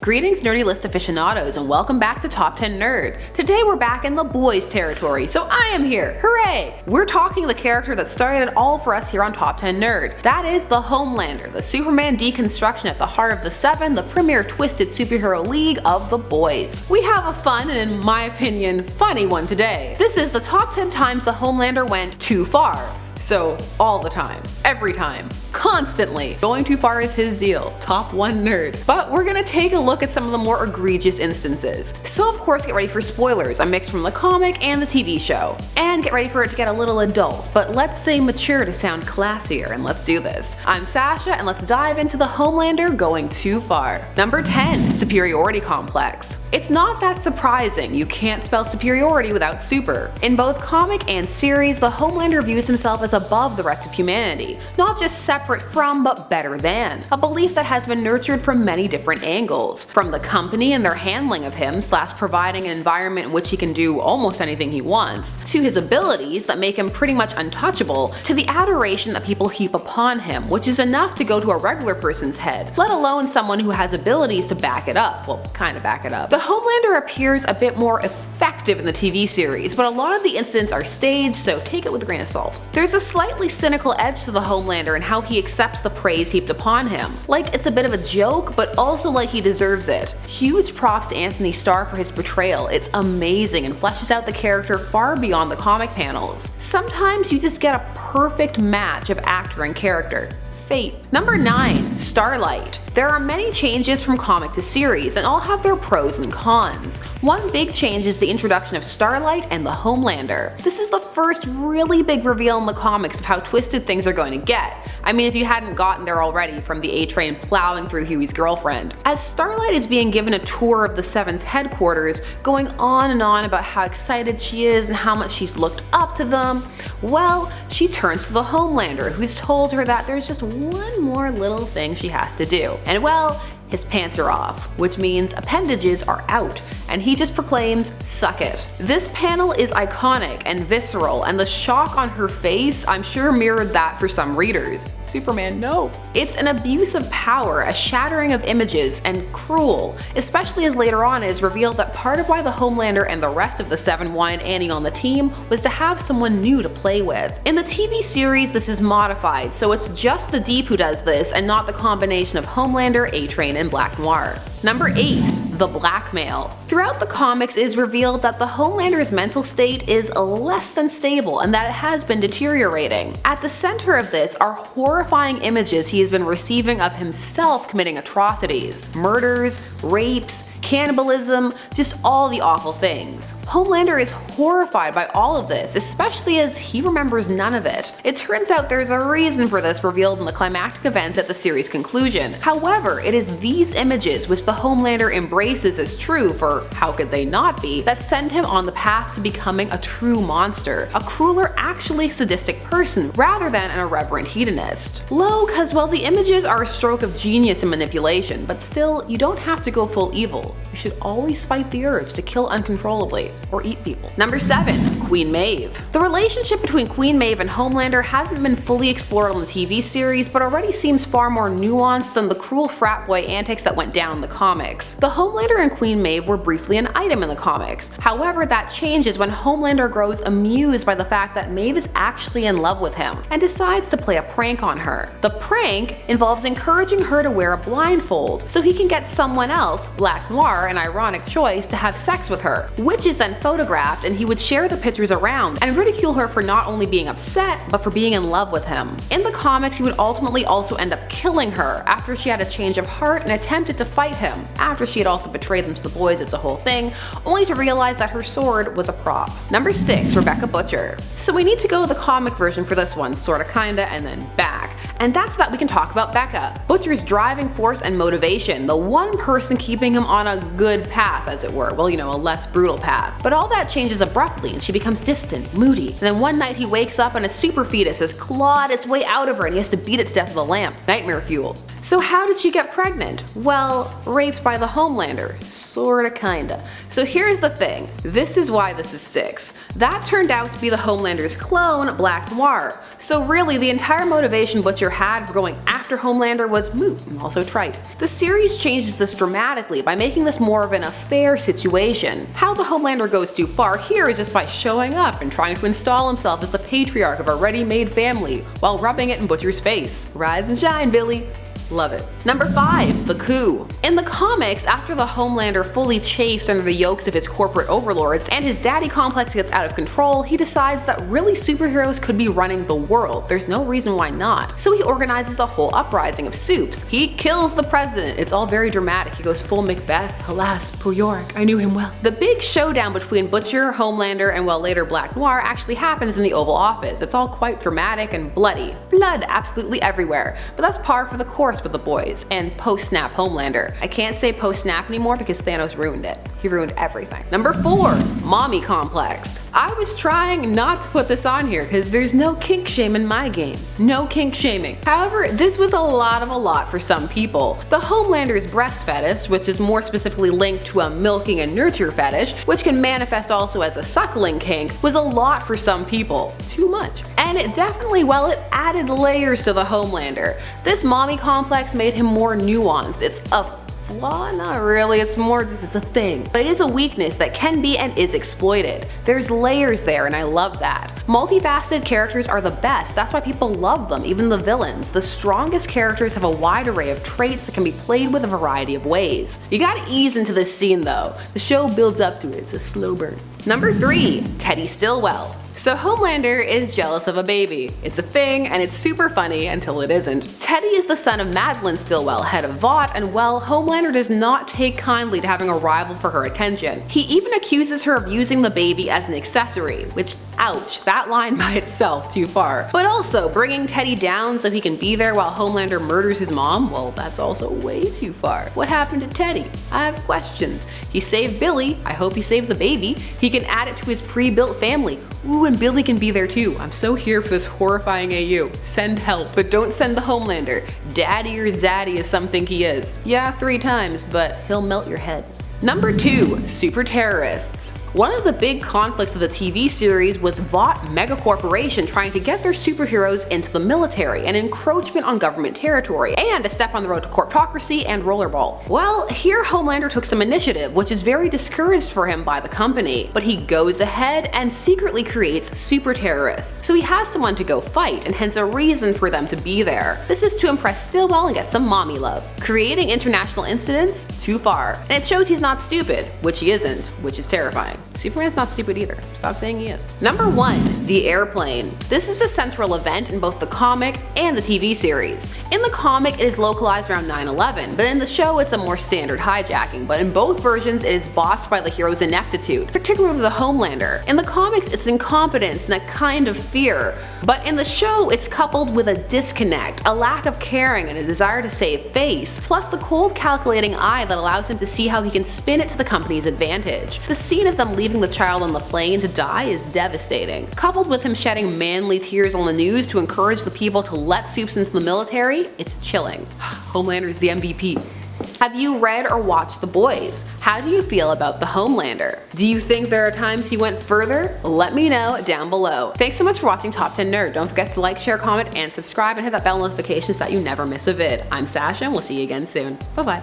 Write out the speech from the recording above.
Greetings nerdy list aficionados and welcome back to Top 10 Nerd. Today we're back in the boys territory, so I am here, hooray! We're talking the character that started it all for us here on Top 10 Nerd. That is the Homelander, the Superman deconstruction at the heart of the Seven, the premier twisted superhero league of the boys. We have a fun and, in my opinion, funny one today. This is the top 10 times the Homelander went too far. So, all the time, every time, constantly. Going too far is his deal. Top 1 nerd. But we're gonna take a look at some of the more egregious instances. So of course get ready for spoilers, a mix from the comic and the TV show. And get ready for it to get a little adult, but let's say mature to sound classier, and let's do this. I'm Sasha, and let's dive into the Homelander going too far. Number 10, superiority complex. It's not that surprising, you can't spell superiority without super. In both comic and series, the Homelander views himself as above the rest of humanity, not just separate from, but better than. A belief that has been nurtured from many different angles. From the company and their handling of him, providing an environment in which he can do almost anything he wants, to his abilities that make him pretty much untouchable, to the adoration that people heap upon him, which is enough to go to a regular person's head, let alone someone who has abilities to back it up, well, kind of back it up. The Homelander appears a bit more effective in the TV series, but a lot of the incidents are staged, so take it with a grain of salt. There's a slightly cynical edge to the Homelander and how he accepts the praise heaped upon him. Like it's a bit of a joke, but also like he deserves it. Huge props to Anthony Starr for his portrayal. It's amazing and fleshes out the character far beyond the comic panels. Sometimes you just get a perfect match of actor and character. Fate. Number 9, Starlight. There are many changes from comic to series, and all have their pros and cons. One big change is the introduction of Starlight and the Homelander. This is the first really big reveal in the comics of how twisted things are going to get. I mean, if you hadn't gotten there already from the A-Train plowing through Huey's girlfriend. As Starlight is being given a tour of the Seven's headquarters, going on and on about how excited she is and how much she's looked up to them, well, she turns to the Homelander, who's told her that there's just one more little thing she has to do. And well, his pants are off, which means appendages are out, and he just proclaims, "Suck it." This panel is iconic and visceral, and the shock on her face I'm sure mirrored that for some readers. Superman, no. It's an abuse of power, a shattering of images, and cruel, especially as later on it is revealed that part of why the Homelander and the rest of the Seven wanted Annie on the team was to have someone new to play with. In the TV series this is modified, so it's just the Deep who does this and not the combination of Homelander, A-Train, and Black Noir. Number 8, the blackmail. Throughout the comics it is revealed that the Homelander's mental state is less than stable and that it has been deteriorating. At the center of this are horrifying images he has been receiving of himself committing atrocities, murders, rapes, cannibalism, just all the awful things. Homelander is horrified by all of this, especially as he remembers none of it. It turns out there's a reason for this revealed in the climactic events at the series' conclusion. However, it is these images which the Homelander embraces as true, for how could they not be, that send him on the path to becoming a true monster, a crueler, actually sadistic person, rather than an irreverent hedonist. Low, cause well the images are a stroke of genius and manipulation, but still, you don't have to go full evil. You should always fight the urge to kill uncontrollably, or eat people. Number 7, Queen Maeve. The relationship between Queen Maeve and Homelander hasn't been fully explored on the TV series, but already seems far more nuanced than the cruel frat boy antics that went down in the comics. The Homelander and Queen Maeve were briefly an item in the comics. However, that changes when Homelander grows amused by the fact that Maeve is actually in love with him, and decides to play a prank on her. The prank involves encouraging her to wear a blindfold, so he can get someone else, Black Noir, an ironic choice, to have sex with her, which is then photographed, and he would share the pictures around and ridicule her for not only being upset, but for being in love with him. In the comics, he would ultimately also end up killing her after she had a change of heart and attempted to fight him, after she had also betrayed them to the boys, it's a whole thing, only to realize that her sword was a prop. Number 6, Rebecca Butcher. So we need to go the comic version for this one, sorta kinda, and then back. And that's so that we can talk about Becca, Butcher's driving force and motivation, the one person keeping him on a good path, as it were, well, you know, a less brutal path. But all that changes abruptly and she becomes distant, moody, and then one night he wakes up and a super fetus has clawed its way out of her and he has to beat it to death with a lamp. Nightmare fuel. So how did she get pregnant? Well, raped by the Homelander. Sorta kinda. So here's the thing. This is why this is 6. That turned out to be the Homelander's clone, Black Noir. So really, the entire motivation Butcher had for going after Homelander was moot and also trite. The series changes this dramatically by making this more of an affair situation. How the Homelander goes too far here is just by showing up and trying to install himself as the patriarch of a ready-made family while rubbing it in Butcher's face. Rise and shine, Billy. Love it. Number 5, the coup. In the comics, after the Homelander fully chafes under the yokes of his corporate overlords and his daddy complex gets out of control, he decides that really superheroes could be running the world. There's no reason why not. So he organizes a whole uprising of supes. He kills the president. It's all very dramatic. He goes full Macbeth. Alas, poor Yorick, I knew him well. The big showdown between Butcher, Homelander, and well later Black Noir actually happens in the Oval Office. It's all quite dramatic and bloody. Blood absolutely everywhere. But that's par for the course with the boys and post-snap Homelander. I can't say post-snap anymore because Thanos ruined it. He ruined everything. Number 4, mommy complex. I was trying not to put this on here because there's no kink shame in my game. No kink shaming. However, this was a lot for some people. The Homelander's breast fetish, which is more specifically linked to a milking and nurture fetish, which can manifest also as a suckling kink, was a lot for some people. Too much. And it definitely, well, it added layers to the Homelander. This mommy complex made him more nuanced. It's a flaw? Not really, it's more just, it's a thing. But it is a weakness that can be and is exploited. There's layers there and I love that. Multifaceted characters are the best, that's why people love them, even the villains. The strongest characters have a wide array of traits that can be played with a variety of ways. You gotta ease into this scene though. The show builds up to it, it's a slow burn. Number 3, Teddy Stillwell. So Homelander is jealous of a baby. It's a thing and it's super funny until it isn't. Teddy is the son of Madeline Stillwell, head of Vought, and well, Homelander does not take kindly to having a rival for her attention. He even accuses her of using the baby as an accessory, which ouch, that line by itself too far. But also, bringing Teddy down so he can be there while Homelander murders his mom, well that's also way too far. What happened to Teddy? I have questions. He saved Billy, I hope he saved the baby. He can add it to his pre-built family. Ooh, and Billy can be there too. I'm so here for this horrifying AU. Send help, but don't send the Homelander. Daddy or Zaddy as some think he is. Yeah, 3 times, but he'll melt your head. Number 2, super terrorists. One of the big conflicts of the TV series was Vought megacorporation trying to get their superheroes into the military, an encroachment on government territory, and a step on the road to corptocracy and rollerball. Well, here Homelander took some initiative, which is very discouraged for him by the company, but he goes ahead and secretly creates super terrorists. So he has someone to go fight, and hence a reason for them to be there. This is to impress Stillwell and get some mommy love. Creating international incidents? Too far. And it shows he's not stupid, which he isn't, which is terrifying. Superman's not stupid either. Stop saying he is. Number 1, the airplane. This is a central event in both the comic and the TV series. In the comic, it is localized around 9/11, but in the show it's a more standard hijacking, but in both versions it is botched by the hero's ineptitude, particularly the Homelander. In the comics it's incompetence and a kind of fear, but in the show it's coupled with a disconnect, a lack of caring and a desire to save face, plus the cold calculating eye that allows him to see how he can spin it to the company's advantage. The scene of them leaving the child on the plane to die is devastating. Coupled with him shedding manly tears on the news to encourage the people to let supes into the military, it's chilling. Homelander's the MVP. Have you read or watched The Boys? How do you feel about the Homelander? Do you think there are times he went further? Let me know down below. Thanks so much for watching Top 10 Nerd. Don't forget to like, share, comment, and subscribe, and hit that bell notification so that you never miss a vid. I'm Sasha, and we'll see you again soon. Bye bye.